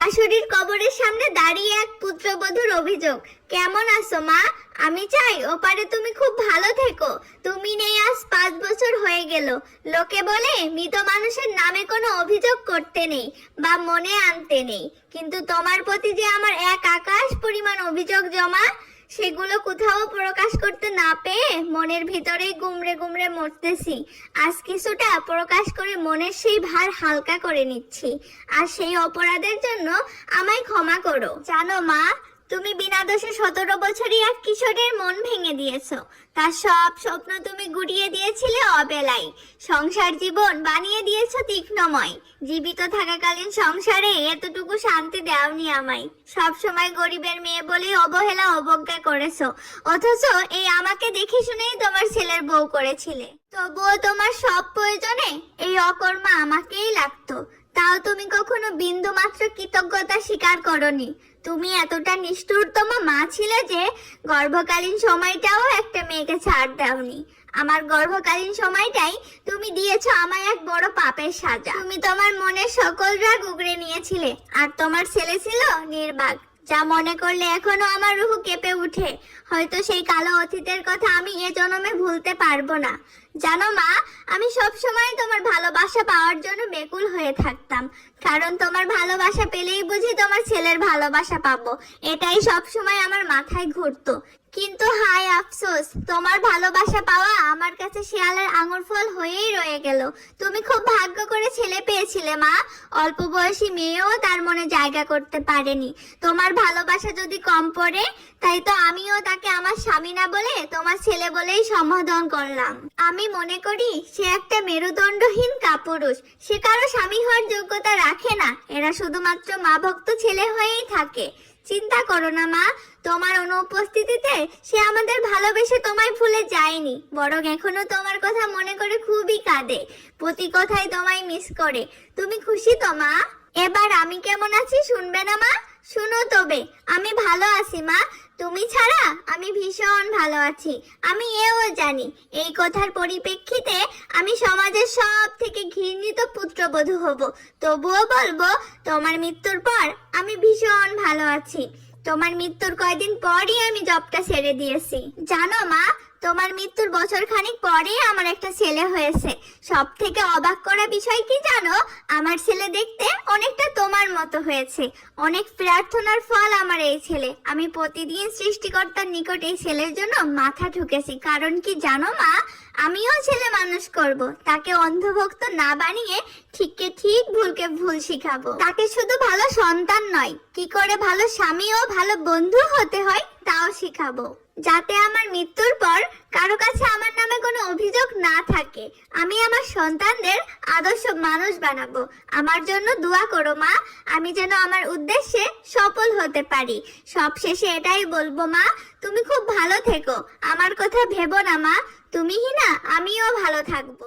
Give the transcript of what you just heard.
শাশুড়ির কবরের সামনে দাঁড়িয়ে এক পুত্রবধূর অভিযোগ। কেমন আছো মা? আমি চাই ওপারে তুমি খুব ভালো থেকো। তুমি নেই আজ 5 বছর হয়ে গেল। লোকে বলে মৃত মানুষের নামে কোনো অভিযোগ করতে নেই বা মনে আনতে নেই, কিন্তু তোমার প্রতি যে আমার এক আকাশ পরিমাণ অভিযোগ জমা, সেগুলো কোথাও প্রকাশ করতে না পেয়ে মনের ভিতরেই গুমড়ে গুমড়ে মরতেছি। আজ কিছুটা প্রকাশ করে মনের সেই ভার হালকা করে নিচ্ছি। আর সেই অপরাধের জন্য আমায় ক্ষমা করো। জানো মা, তুমি বিনা দোষে 17 বছরই এক কিশোরের মন ভেঙে দিয়েছো। তার সব স্বপ্ন তুমি গুড়িয়ে দিয়েছিলে অবেলায়। সংসার জীবন বানিয়ে দিয়েছো তীক্ষ্ণময়। জীবিত থাকাকালীন সংসারে এতটুকু শান্তি দেওনি আমায়। সব সময় গরিবের মেয়ে বলেই অবহেলা অবজ্ঞা করেছো, অথচ এই আমাকে দেখে শুনেই তোমার ছেলের বউ করেছিলে। তবুও তোমার সব প্রয়োজনে এই অকর্মা আমাকেই লাগতো। তাও তুমি কখনো বিন্দু মাত্র কৃতজ্ঞতা স্বীকার করনি। তুমি এতটা নিষ্ঠুরতম মা ছিলে যে গর্ভকালীন সময়টাও একটা মেয়েকে ছাড় দাওনি। আমার গর্ভকালীন সময়টাই তুমি দিয়েছো আমায় এক বড় পাপের সাজা। তুমি তোমার মনের সকল রাগ উগরে নিয়েছিলে, আর তোমার ছেলে ছিল নির্বাক, যা মনে করলে এখনো আমার রুহ কেঁপে উঠে। হয়তো সেই কালো অতীতের কথা আমি এ জন্মে ভুলতে পারবো না। জানো মা, আমি সব সময় তোমার ভালোবাসা পাওয়ার জন্য বেকুল হয়ে থাকতাম, কারণ তোমার ভালোবাসা পেলেই বুঝি তোমার ছেলের ভালোবাসা পাবো, এটাই সব সময় আমার মাথায় ঘুরতো। কিন্তু হায় আফসোস, তোমার ভালোবাসা পাওয়া আমার কাছে শিয়ালের আঙুর ফল হয়েই রয়ে গেল। তুমি খুব ভাগ্য করে ছেলে পেয়েছিলে মা। অল্প বয়সী মেয়েও তার মনে জায়গা করতে পারেনি। তোমার ভালোবাসা যদি কম পড়ে, তাই তো আমিও তাকে আমার স্বামী না বলে তোমার ছেলে বলেই সম্বোধন করলাম। আমি মনে করি সে একটা মেরুদণ্ডহীন কাপুরুষ। সে কারো স্বামী হওয়ার যোগ্যতা রাখে না। এরা শুধুমাত্র মা ভক্ত ছেলে হয়েই থাকে। চিন্তা করো না মা, তোমার অনুপস্থিতিতে সে আমাদের ভালোবেসে তোমায় ভুলে যায়নি, বরং এখনো তোমার কথা মনে করে খুবই কাঁদে। প্রতি কথাই তোমায় মিস করে। তুমি খুশি তো মা? এবার আমি কেমন আছি শুনবে না মা? শুনো তবে। আমি ভালো আছি মা, তুমি ছাড়া আমি ভীষণ ভালো আছি। আমি এও জানি এই কথার পরিপ্রেক্ষিতে আমি সমাজের সব থেকে ঘৃণিত পুত্রবধূ হব। তবুও বলবো, তোমার মৃত্যুর পর আমি ভীষণ ভালো আছি। তোমার মৃত্যুর কয়দিন পরই আমি জবটা ছেড়ে দিয়েছি। জানো মা, তোমার মৃত্যুর বছর খানিক পরেই আমার একটা ছেলে হয়েছে। সব থেকে অবাক করা বিষয় কি জানো? আমার ছেলে দেখতে অনেকটা তোমার মতো হয়েছে। অনেক প্রার্থনার ফল আমার এই ছেলে। আমি প্রতিদিন সৃষ্টিকর্তার নিকট এই ছেলের জন্য মাথা ঠুকেছি। কারণ কি জানো মা, আমিও ছেলে মানুষ করব। তাকে অন্ধভক্ত না বানিয়ে ঠিককে ঠিক ভুলকে ভুল শিখাবো। তাকে শুধু ভালো সন্তান নয়, কি করে ভালো স্বামী ও ভালো বন্ধু হতে হয় তাও শিখাবো, যাতে আমার মৃত্যুর পর কারো কাছে আমার নামে কোনো অভিযোগ না থাকে। আমি আমার সন্তানদের আদর্শ মানুষ বানাবো। আমার জন্য দোয়া করো মা, আমি যেন আমার উদ্দেশ্যে সফল হতে পারি। সবশেষে এটাই বলবো মা, তুমি খুব ভালো থেকো। আমার কথা ভেবো না মা, তুমিই না, আমিও ভালো থাকবো।